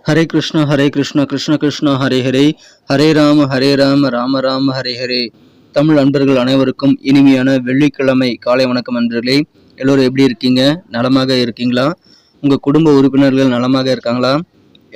ஹரே கிருஷ்ணா கிருஷ்ண கிருஷ்ணா ஹரே ஹரே, ஹரே ராம ராம ராம ஹரே ஹரே. தமிழ் அன்பர்கள் அனைவருக்கும் இனிமையான வெள்ளிக்கிழமை காலை வணக்கம் நண்பர்களே. எல்லோரும் எப்படி இருக்கீங்க? நலமாக இருக்கீங்களா? உங்கள் குடும்ப உறுப்பினர்கள் நலமாக இருக்காங்களா?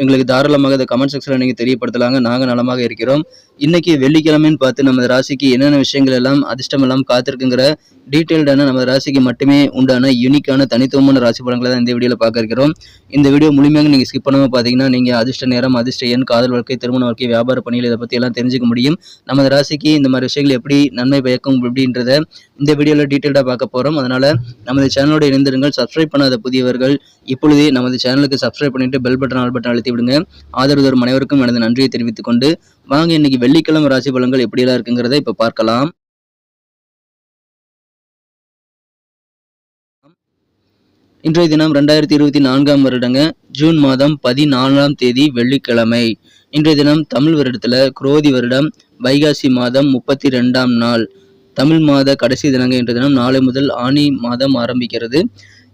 எங்களுக்கு தாராளமாக இந்த கமெண்ட் செக்ஷனில் நீங்கள் தெரியப்படுத்தலாங்க. நாங்கள் நலமாக இருக்கிறோம். இன்னைக்கு வெள்ளிக்கிழமைன்னு பார்த்து நமது ராசிக்கு என்னென்ன விஷயங்கள் எல்லாம் அதிர்ஷ்டம் எல்லாம் காத்திருக்குங்கிற டீட்டெயில்டான நமது ராசிக்கு மட்டுமே உண்டான யூனிக்கான தனித்துவமான ராசி பலன்களை தான் இந்த வீடியோவில் பார்க்க இருக்கிறோம். இந்த வீடியோ முழுமையாக நீங்கள் ஸ்கிப் பண்ணாமல் பார்த்தீங்கன்னா நீங்கள் அதிர்ஷ்ட நேரம், அதிர்ஷ்ட எண், காதல் வாழ்க்கை, திருமண வாழ்க்கை, வியாபார பணிகள் இதை பற்றி எல்லாம் தெரிஞ்சுக்க முடியும். நமது ராசிக்கு இந்த மாதிரி விஷயங்கள் எப்படி நன்மை பயக்கும் அப்படின்றத இந்த வீடியோவில் டீட்டெயில்டாக பார்க்க போகிறோம். அதனால் நமது சேனலோட இணைந்திருங்கள். சப்ஸ்கிரைப் பண்ணாத புதியவர்கள் இப்பொழுதே நமது சேனலுக்கு சப்ஸ்கிரைப் பண்ணிட்டு பெல் பட்டன் ஆல் பட்டன் அழுத்தி விடுங்க. ஆதரவு தரும் அனைவருக்கும் எனது நன்றியை தெரிவித்துக் கொண்டு வாங்க இன்னைக்கு வெள்ளிக்கிழமை ராசி பலன்கள் எப்படியெல்லாம் இருக்குங்கிறத இப்ப பார்க்கலாம். இன்றைய தினம் 2024 வருடங்க ஜூன் மாதம் 14ஆம் தேதி வெள்ளிக்கிழமை. இன்றைய தினம் தமிழ் வருடத்துல குரோதி வருடம் வைகாசி மாதம் 32ஆம் நாள், தமிழ் மாத கடைசி தினங்க. இன்றைய தினம் நாளை முதல் ஆனி மாதம் ஆரம்பிக்கிறது.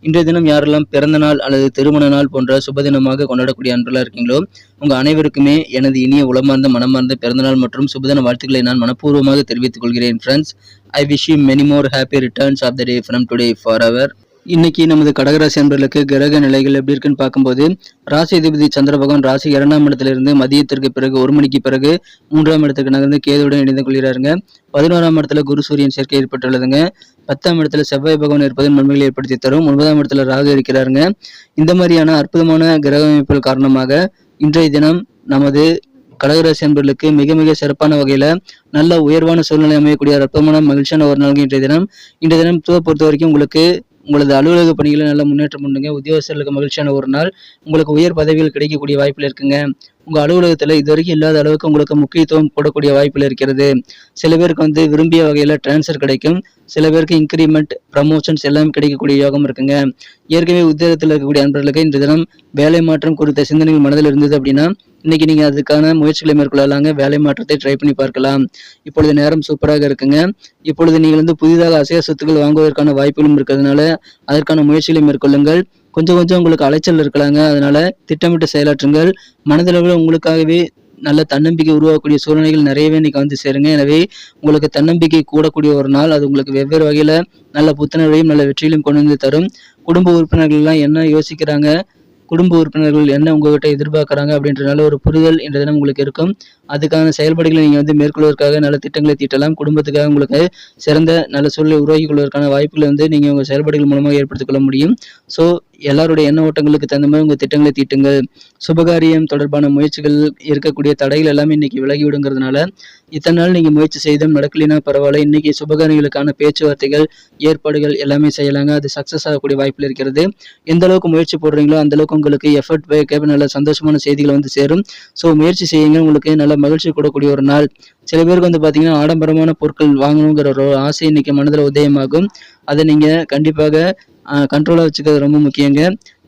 இன்றைய தினம் யாரெல்லாம் பிறந்த நாள் அல்லது திருமண நாள் போன்ற சுபதினமாக கொண்டாடக்கூடிய அன்பர்களாக இருக்கீங்களோ உங்கள் அனைவருக்குமே எனது இனிய உளமார்ந்த மனமார்ந்த பிறந்தநாள் மற்றும் சுபதின வாழ்த்துக்களை நான் மனப்பூர்வமாக தெரிவித்துக் கொள்கிறேன். Friends, I wish you many more happy returns of the day from today forever. இன்னைக்கு நமது கடகராசி அன்பர்களுக்கு கிரக நிலைகள் எப்படி இருக்குன்னு பார்க்கும்போது, ராசி அதிபதி சந்திர பகவான் ராசி 2ஆம் இடத்திலிருந்து மதியத்திற்கு பிறகு 1 மணிக்கு பிறகு 3ஆம் இடத்துக்கு நகர்ந்து கேதுவுடன் இணைந்து கொள்கிறாருங்க. 11ஆம் இடத்துல குரு சூரியன் சேர்க்கை ஏற்பட்டுள்ளதுங்க. 10ஆம் இடத்துல செவ்வாய் பகவான் இருப்பது நன்மைகளை ஏற்படுத்தி தரும். 9ஆம் இடத்துல ராகு இருக்கிறாருங்க. இந்த மாதிரியான அற்புதமான கிரக அமைப்புகள் காரணமாக இன்றைய தினம் நமது கடகராசி அன்பர்களுக்கு மிக மிக சிறப்பான வகையில நல்ல உயர்வான சூழ்நிலை அமையக்கூடிய அற்புதமான மகிழ்ச்சியான ஒரு நாள் இன்றைய தினம் பொறுத்த வரைக்கும் உங்களுக்கு உங்களது அலுவலக பணிகளை நல்ல முன்னேற்றம் உண்டுங்க. உத்தியோகஸ்தர்களுக்கு மகிழ்ச்சியான ஒரு நாள். உங்களுக்கு உயர் பதவிகள் கிடைக்கக்கூடிய வாய்ப்புகள் இருக்குங்க. உங்க அலுவலகத்துல இதுவரைக்கும் இல்லாத அளவுக்கு உங்களுக்கு முக்கியத்துவம் போடக்கூடிய வாய்ப்புகள் இருக்கிறது. சில பேருக்கு விரும்பிய வகையில டிரான்ஸ்ஃபர் கிடைக்கும். சில பேருக்கு இன்கிரிமெண்ட், ப்ரமோஷன்ஸ் எல்லாம் கிடைக்கக்கூடிய யோகம் இருக்குங்க. ஏற்கனவே உத்தியோகத்தில் இருக்கக்கூடிய அன்பர்களுக்கு இன்று தினம் வேலை மாற்றம் குறித்த சிந்தனைகள் மனதில் இருந்தது அப்படின்னா இன்னைக்கு நீங்க அதுக்கான முயற்சிகளை மேற்கொள்ளலாங்க. வேலை மாற்றத்தை ட்ரை பண்ணி பார்க்கலாம். இப்பொழுது நேரம் சூப்பராக இருக்குங்க. இப்பொழுது நீங்கள் புதிதாக அசைய சொத்துக்கள் வாங்குவதற்கான வாய்ப்புகளும் இருக்கிறதுனால அதற்கான முயற்சிகளை மேற்கொள்ளுங்கள். கொஞ்சம் உங்களுக்கு அலைச்சல் இருக்கலாங்க. அதனால திட்டமிட்டு செயலாற்றுங்கள். மனதளவில் உங்களுக்காகவே நல்ல தன்னம்பிக்கை உருவாக்கக்கூடிய சூழ்நிலைகள் நிறையவே இன்னைக்கு சேருங்க. எனவே உங்களுக்கு தன்னம்பிக்கை கூடக்கூடிய ஒரு நாள். அது உங்களுக்கு வெவ்வேறு வகையில நல்ல புத்துணர்வையும் நல்ல வெற்றியிலும் கொண்டு வந்து தரும். குடும்ப உறுப்பினர்கள் எல்லாம் என்ன யோசிக்கிறாங்க, குடும்ப உறுப்பினர்கள் என்ன உங்ககிட்ட எதிர்பார்க்கறாங்க அப்படின்றனால ஒரு புரிதல் இந்த தினம் உங்களுக்கு இருக்கும். அதுக்கான செயல்பாடுகளை நீங்க மேற்கொள்வதற்காக நல்ல திட்டங்களை தீட்டலாம். குடும்பத்துக்காக உங்களுக்கு சிறந்த நல்ல சூழலை உருவாக்கி கொள்வதற்கான வாய்ப்புகளை நீங்க உங்க செயல்பாடுகள் மூலமாக ஏற்படுத்திக் கொள்ள முடியும். ஸோ எல்லாருடைய எண்ண ஓட்டங்களுக்கு தகுந்த மாதிரி உங்க திட்டங்களை தீட்டுங்கள். சுபகாரியம் தொடர்பான முயற்சிகள் இருக்கக்கூடிய தடைகள் எல்லாமே இன்னைக்கு விலகி விடுங்கிறதுனால இத்தனை நாள் நீங்க முயற்சி செய்தும் நடக்கலைன்னா பரவாயில்ல. இன்னைக்கு சுபகாரியங்களுக்கான பேச்சுவார்த்தைகள், ஏற்பாடுகள் எல்லாமே செய்யலாங்க. அது சக்சஸ் ஆகக்கூடிய வாய்ப்புகள் இருக்கிறது. எந்த அளவுக்கு முயற்சி போடுறீங்களோ அந்த அளவுக்கு உங்களுக்கு எஃபர்ட் வைக்க நல்ல சந்தோஷமான செய்திகள் சேரும். ஸோ முயற்சி செய்யுங்க. உங்களுக்கு நல்ல மகிழ்ச்சி கூடக்கூடிய ஒரு நாள். சில பேருக்கு பாத்தீங்கன்னா ஆடம்பரமான பொருட்கள் வாங்கணுங்கிற ஒரு ஆசை இன்னைக்கு மனதில் உதயமாகும். அதை நீங்க கண்டிப்பாக கண்ட்ரோலா வச்சுக்கிறது ரொம்ப முக்கியங்க.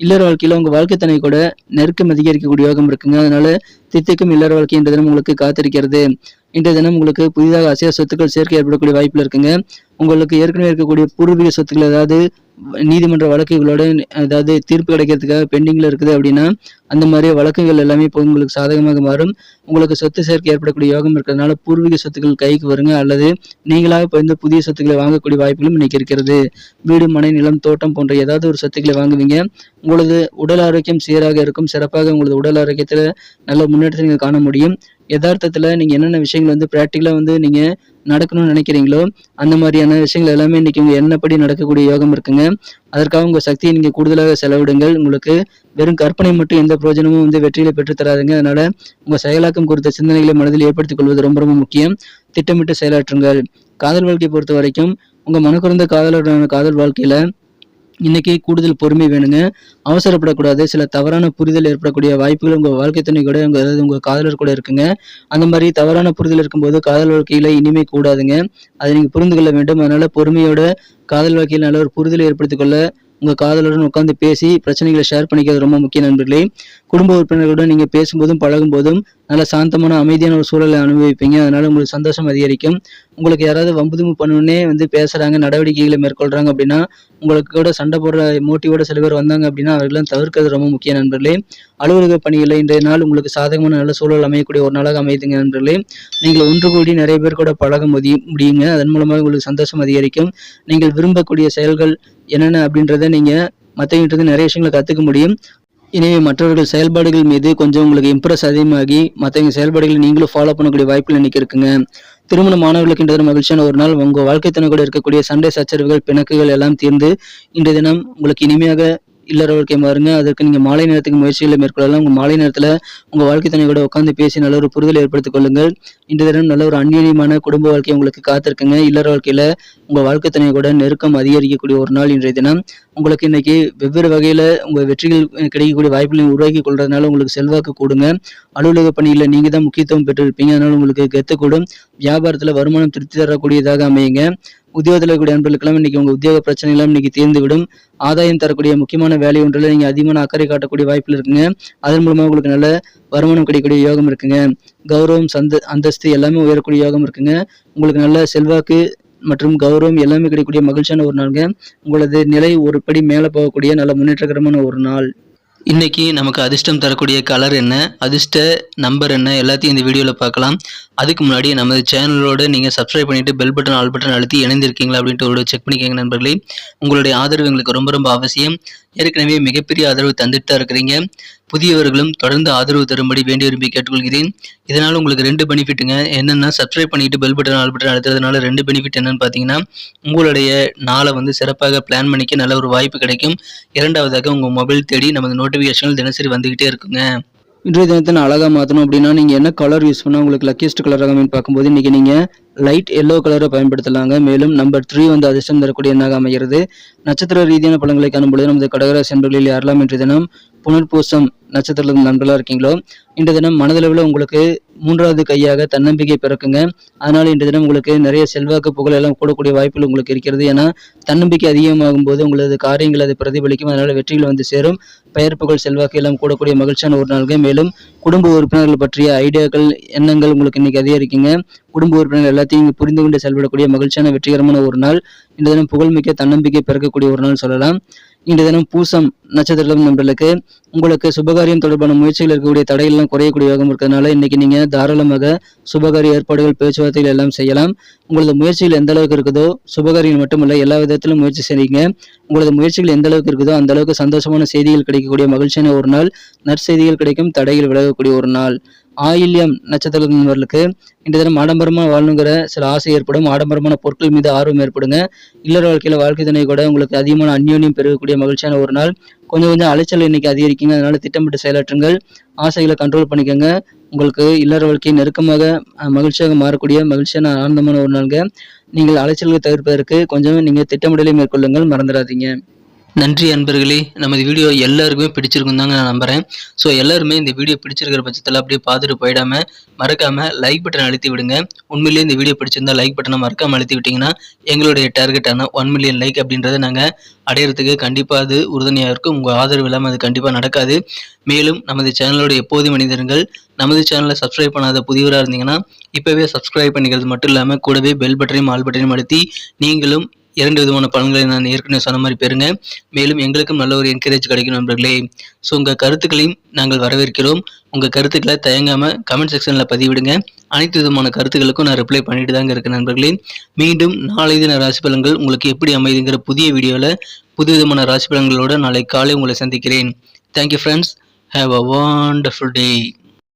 இல்லற வாழ்க்கையில உங்க வாழ்க்கை துணை கூட நெருக்கம் அதிகரிக்கக்கூடிய யோகம் இருக்குங்க. அதனால தித்திக்கும் இல்லற வாழ்க்கை இன்றைய தினம் உங்களுக்கு காத்திருக்கிறது. இன்றைய தினம் உங்களுக்கு புதிதாக அசைய சொத்துக்கள் சேர்க்கை ஏற்படக்கூடிய வாய்ப்புல இருக்குங்க. உங்களுக்கு ஏற்கனவே இருக்கக்கூடிய பூர்வீக சொத்துக்கள் ஏதாவது நீதிமன்ற வழக்குகளோட ஏதாவது தீர்ப்பு கிடைக்கிறதுக்காக பெண்டிங்ல இருக்குது அப்படின்னா அந்த மாதிரி வழக்குகள் எல்லாமே இப்போ உங்களுக்கு சாதகமாக மாறும். உங்களுக்கு சொத்து சேர்க்கை ஏற்படக்கூடிய யோகம் இருக்கிறதுனால பூர்வீக சொத்துக்கள் கைக்கு வருங்க. அல்லது நீங்களாக இப்போ புதிய சொத்துக்களை வாங்கக்கூடிய வாய்ப்புகளும் இன்னைக்கு இருக்கிறது. வீடு, மனை, நிலம், தோட்டம் போன்ற ஏதாவது ஒரு சொத்துக்களை வாங்குவீங்க. உங்களது உடல் ஆரோக்கியம் சீராக இருக்கும். சிறப்பாக உங்களது உடல் ஆரோக்கியத்துல நல்ல முன்னேற்றத்தை நீங்க காண முடியும். யதார்த்தத்துல நீங்க என்னென்ன விஷயங்கள் பிராக்டிகலா நீங்க நடக்கணும்னு நினைக்கிறீங்களோ அந்த மாதிரியான விஷயங்கள் எல்லாமே இன்னைக்கு உங்க எண்ணப்படி நடக்கக்கூடிய யோகம் இருக்குங்க. அதற்காக உங்க சக்தியை நீங்க கூடுதலாக செலவிடுங்கள். உங்களுக்கு வெறும் கற்பனை மட்டும் எந்த பிரயோஜனமும் வெற்றியில பெற்று தராதுங்க. அதனால உங்க செயலாக்கம் குறித்த சிந்தனைகளை மனதில் ஏற்படுத்திக் கொள்வது ரொம்ப ரொம்ப முக்கியம். திட்டமிட்டு செயலாற்றுங்கள். காதல் வாழ்க்கையை பொறுத்த வரைக்கும் உங்க மனக்குறந்த காதலருடான காதல் வாழ்க்கையில இன்னைக்கு கூடுதல் பொறுமை வேணுங்க. அவசரப்படக்கூடாது. சில தவறான புரிதல் ஏற்படக்கூடிய வாய்ப்புகள் உங்க வாழ்க்கை துணை கூட உங்க காதலர் கூட இருக்குங்க. அந்த மாதிரி தவறான புரிதல் இருக்கும்போது காதல் வாழ்க்கையில இனிமை கூடாதுங்க. அதை நீங்க புரிந்து கொள்ள வேண்டும். அதனால பொறுமையோட காதல் வாழ்க்கையில் நல்ல ஒரு புரிதலை ஏற்படுத்திக் கொள்ள உங்க காதலுடன் உட்கார்ந்து பேசி பிரச்சனைகளை ஷேர் பண்ணிக்கிறது ரொம்ப முக்கிய நண்பர்களே. குடும்ப உறுப்பினர்களுடன் நீங்க பேசும்போதும் பழகும் போதும் நல்ல சாந்தமான அமைதியான ஒரு சூழலை அனுபவிப்பீங்க. அதனால உங்களுக்கு சந்தோஷம் அதிகரிக்கும். உங்களுக்கு யாராவது வம்புதும்பு பண்ணணுன்னே பேசுறாங்க, நடவடிக்கைகளை மேற்கொள்றாங்க அப்படின்னா, உங்களுக்கு கூட சண்டை போடுற மோட்டிவோட சில பேர் வந்தாங்க அப்படின்னா, அவர்களெல்லாம் தவிர்க்கிறது ரொம்ப முக்கியம் நண்பர்களே. அலுவலக பணிகளில் இன்றைய நாள் உங்களுக்கு சாதகமான நல்ல சூழல் அமையக்கூடிய ஒரு நாளாக அமையுதுங்க நண்பர்களே. நீங்கள் ஒன்று கூடி நிறைய பேர் கூட பழக முடியுங்க. அதன் மூலமாக உங்களுக்கு சந்தோஷம் அதிகரிக்கும். நீங்கள் விரும்பக்கூடிய செயல்கள் என்னென்ன அப்படின்றத நீங்க மற்றவங்கிட்ட இருந்து நிறைய விஷயங்களை கற்றுக்க முடியும். எனவே மற்றவர்கள் செயல்பாடுகள் மீது கொஞ்சம் உங்களுக்கு இம்ப்ரெஸ் அதிகமாகி மற்றவங்க செயல்பாடுகளை நீங்களும் ஃபாலோ பண்ணக்கூடிய வாய்ப்புகள் இன்னைக்கு இருக்குங்க. திருமண மாணவர்களுக்கு இன்றைய தினம் மகிழ்ச்சியான ஒரு நாள். உங்க வாழ்க்கை துணை கூட இருக்கக்கூடிய சண்டை சச்சரவுகள் பிணக்குகள் எல்லாம் தீர்ந்து இன்றைய தினம் உங்களுக்கு இனிமையாக இல்லற வாழ்க்கை மாறுங்க. அதற்கு நீங்க மாலை நேரத்துக்கு முயற்சிகளை மேற்கொள்ளலாம். உங்க மாலை நேரத்துல உங்க வாழ்க்கை துணை கூட உட்காந்து பேசி நல்ல ஒரு புரிதலை ஏற்படுத்திக் கொள்ளுங்கள். இன்றைய தினம் நல்ல ஒரு அந்நியமான குடும்ப வாழ்க்கை உங்களுக்கு காத்திருக்குங்க. இல்லற வாழ்க்கையில உங்க வாழ்க்கை துணை கூட நெருக்கம் அதிகரிக்கக்கூடிய ஒரு நாள் இன்றைய தினம். உங்களுக்கு இன்னைக்கு வெவ்வேறு வகையில உங்க வெற்றிகள் கிடைக்கக்கூடிய வாய்ப்புகளை உருவாக்கி கொள்றதுனால உங்களுக்கு செல்வாக்கு கூடுங்க. அலுவலக பணியில நீங்க தான் முக்கியத்துவம் பெற்றிருப்பீங்க. அதனால உங்களுக்கு கெத்து கூடும். வியாபாரத்துல வருமானம் திருப்தி தரக்கூடியதாக அமையுங்க. உத்தியோகத்தில் இருக்கக்கூடிய நண்பர்களுக்கெல்லாம் இன்னைக்கு உங்க உத்தியோக பிரச்சனை எல்லாம் இன்னைக்கு தீர்ந்துவிடும். ஆதாயம் தரக்கூடிய முக்கியமான வேலை ஒன்றில் நீங்க அதிகமான அக்கறை காட்டக்கூடிய வாய்ப்புகள் இருக்குங்க. அதன் மூலமா உங்களுக்கு நல்ல வருமானம் கிடைக்கக்கூடிய யோகம் இருக்குங்க. கௌரவம் அந்தஸ்து எல்லாமே உயரக்கூடிய யோகம் இருக்குங்க. உங்களுக்கு நல்ல செல்வாக்கு மற்றும் கௌரவம் எல்லாமே கிடைக்கக்கூடிய மகிழ்ச்சியான ஒரு நாளுங்க. உங்களது நிலை ஒரு படி மேலே போகக்கூடிய நல்ல முன்னேற்றகரமான ஒரு நாள். இன்னைக்கு நமக்கு அதிர்ஷ்டம் தரக்கூடிய கலர் என்ன, அதிர்ஷ்ட நம்பர் என்ன, எல்லாத்தையும் இந்த வீடியோவில் பார்க்கலாம். அதுக்கு முன்னாடி நமது சேனலோட நீங்கள் சப்ஸ்கிரைப் பண்ணிட்டு பெல் பட்டன் ஆல் பட்டன் அழுத்தி இணைந்திருக்கீங்களா அப்படின்ட்டு ஒரு செக் பண்ணிக்கோங்க நண்பர்களே. உங்களுடைய ஆதரவு எங்களுக்கு ரொம்ப ரொம்ப அவசியம். ஏற்கனவே மிகப்பெரிய ஆதரவு தந்துட்டு தான் இருக்கிறீங்க. புதியவர்களும் தொடர்ந்து ஆதரவு தரும்படி வேண்டி விரும்பி கேட்டுக்கொள்கிறேன். இதனால் உங்களுக்கு 2 பெனிஃபிட்டுங்க. என்னென்னா சப்ஸ்கிரைப் பண்ணிட்டு பெல் பட்டன் ஆல் பட்டன் அழுத்துறதுனால 2 பெனிஃபிட் என்னன்னு பார்த்தீங்கன்னா, உங்களுடைய நாளை சிறப்பாக பிளான் பண்ணிக்க நல்ல ஒரு வாய்ப்பு கிடைக்கும். இரண்டாவதாக உங்கள் மொபைல் தேடி நமது நோட்டிஃபிகேஷன்கள் தினசரி வந்துகிட்டே இருக்குங்க. இன்றைய தினத்தை நான் அழகாக மாற்றணும் அப்படின்னா நீங்கள் என்ன கலர் யூஸ் பண்ணால் உங்களுக்கு லக்கியஸ்ட் கலராக பார்க்கும்போது இன்றைக்கி நீங்கள் லைட் எல்லோ கலரை பயன்படுத்தலாங்க. மேலும் நம்பர் 3 அதிர்ஷ்டம் தரக்கூடிய எண்ணாக அமைகிறது. நட்சத்திர ரீதியான பலன்களை காணும்பொழுது நமது கடகராசி நண்பர்களில் யாரெல்லாம் இன்றைய தினம் புனர்பூசம் நட்சத்திரத்தில் நண்பர்களாக இருக்கீங்களோ இன்றைய தினம் மனதளவில் உங்களுக்கு 3வது கையாக தன்னம்பிக்கை பிறக்குங்க. அதனால இன்றைய தினம் உங்களுக்கு நிறைய செல்வாக்கு புகழ் எல்லாம் கூடக்கூடிய வாய்ப்புகள் உங்களுக்கு இருக்கிறது. ஏன்னா தன்னம்பிக்கை அதிகமாகும் போது உங்களது காரியங்கள் அதை பிரதிபலிக்கும். அதனால வெற்றிகள் சேரும். பெயர் புகழ் செல்வாக்கு எல்லாம் கூடக்கூடிய மகிழ்ச்சியான ஒரு நாள்கள். மேலும் குடும்ப உறுப்பினர்கள் பற்றிய ஐடியாக்கள் எண்ணங்கள் உங்களுக்கு இன்னைக்கு அதிகரிக்குங்க. குடும்ப உறுப்பினர்கள் எல்லாத்தையும் புரிந்து கொண்டு செயல்படக்கூடிய மகிழ்ச்சியான வெற்றிகரமான ஒரு நாள். இந்த தினம் புகழ்மிக்க தன்னம்பிக்கை பிறக்கக்கூடிய ஒரு நாள் சொல்லலாம். இன்றைய தினம் பூசம் நட்சத்திரம் நண்பர்களுக்கு உங்களுக்கு சுபகாரியம் தொடர்பான முயற்சிகள் இருக்கக்கூடிய தடையெல்லாம் குறையக்கூடிய யோகம் இருக்கிறதுனால இன்னைக்கு நீங்க தாராளமாக சுபகாரிய ஏற்பாடுகள் பேச்சுவார்த்தைகள் எல்லாம் செய்யலாம். உங்களது முயற்சிகள் எந்த அளவுக்கு இருக்குதோ சுபகாரியம் மட்டுமல்ல எல்லா விதத்திலும் முயற்சி செய்றீங்க. உங்களது முயற்சிகள் எந்த அளவுக்கு இருக்குதோ அந்த அளவுக்கு சந்தோஷமான செய்திகள் கிடைக்கக்கூடிய மகிழ்ச்சியான ஒரு நாள். நற்செய்திகள் கிடைக்கும். தடைகள் விலகக்கூடிய ஒரு நாள். ஆயில்யம் நட்சத்திரங்களுக்கு இன்றைய தினம் ஆடம்பரமாக வாழணுங்கிற சில ஆசை ஏற்படும். ஆடம்பரமான பொருட்கள் மீது ஆர்வம் ஏற்படுங்க. இல்லற வாழ்க்கையில வாழ்க்கை துணை கூட உங்களுக்கு அதிகமான அந்யோன்யம் பெருகக்கூடிய மகிழ்ச்சியான ஒரு நாள். கொஞ்சம் அலைச்சல் இன்னைக்கு அதிகரிக்குங்க. அதனால திட்டமிட்டு செயலாற்றுங்கள். ஆசைகளை கண்ட்ரோல் பண்ணிக்கோங்க. உங்களுக்கு இல்லற வாழ்க்கை நெருக்கமாக மகிழ்ச்சியாக மாறக்கூடிய மகிழ்ச்சியான ஆனந்தமான ஒரு நாள்ங்க. நீங்கள் அலைச்சல்களை தவிர்ப்பதற்கு கொஞ்சம் நீங்க திட்டமிடலை மேற்கொள்ளுங்கள், மறந்துடாதீங்க. நன்றி அன்பர்களே. நமது வீடியோ எல்லாருக்குமே பிடிச்சிருக்கும் தாங்க நான் நம்புறேன். ஸோ எல்லாருமே இந்த வீடியோ பிடிச்சிருக்கிற பட்சத்தில் அப்படியே பார்த்துட்டு போயிடாம மறக்காம லைக் பட்டன் அழுத்தி விடுங்க. உண்மையிலேயே இந்த வீடியோ பிடிச்சிருந்தா லைக் பட்டனை மறக்காம அழுத்தி விட்டீங்கன்னா எங்களுடைய டார்கெட்டான 1 மில்லியன் லைக் அப்படின்றத நாங்கள் அடையிறதுக்கு கண்டிப்பாக அது உறுதுணையாக இருக்கும். உங்கள் ஆதரவு இல்லாமல் அது கண்டிப்பாக நடக்காது. மேலும் நமது சேனலோட எப்போதும் மனிதர்கள் நமது சேனலை சப்ஸ்கிரைப் பண்ணாத புதியவராக இருந்தீங்கன்னா இப்போவே சப்ஸ்கிரைப் பண்ணிக்கிறது மட்டும் இல்லாமல் கூடவே பெல் பட்டனையும் ஆல் பட்டனையும் அழுத்தி நீங்களும் 2 விதமான பலன்களை நான் ஏற்கனவே சொன்ன மாதிரி பெறுங்க. மேலும் எங்களுக்கும் நல்ல ஒரு என்கரேஜ் கிடைக்கும் நண்பர்களே. ஸோ உங்கள் கருத்துக்களையும் நாங்கள் வரவேற்கிறோம். உங்கள் கருத்துக்களை தயங்காமல் கமெண்ட் செக்ஷனில் பதிவிடுங்க. அனைத்து விதமான கருத்துக்களுக்கும் நான் ரிப்ளை பண்ணிட்டு தாங்க இருக்கேன் நண்பர்களே. மீண்டும் நாளை தின ராசி பலன்கள் உங்களுக்கு எப்படி அமைதுங்கிற புதிய வீடியோவில் புது விதமான ராசி பலன்களோடு நாளை காலை உங்களை சந்திக்கிறேன். Thank you friends. Have a wonderful day.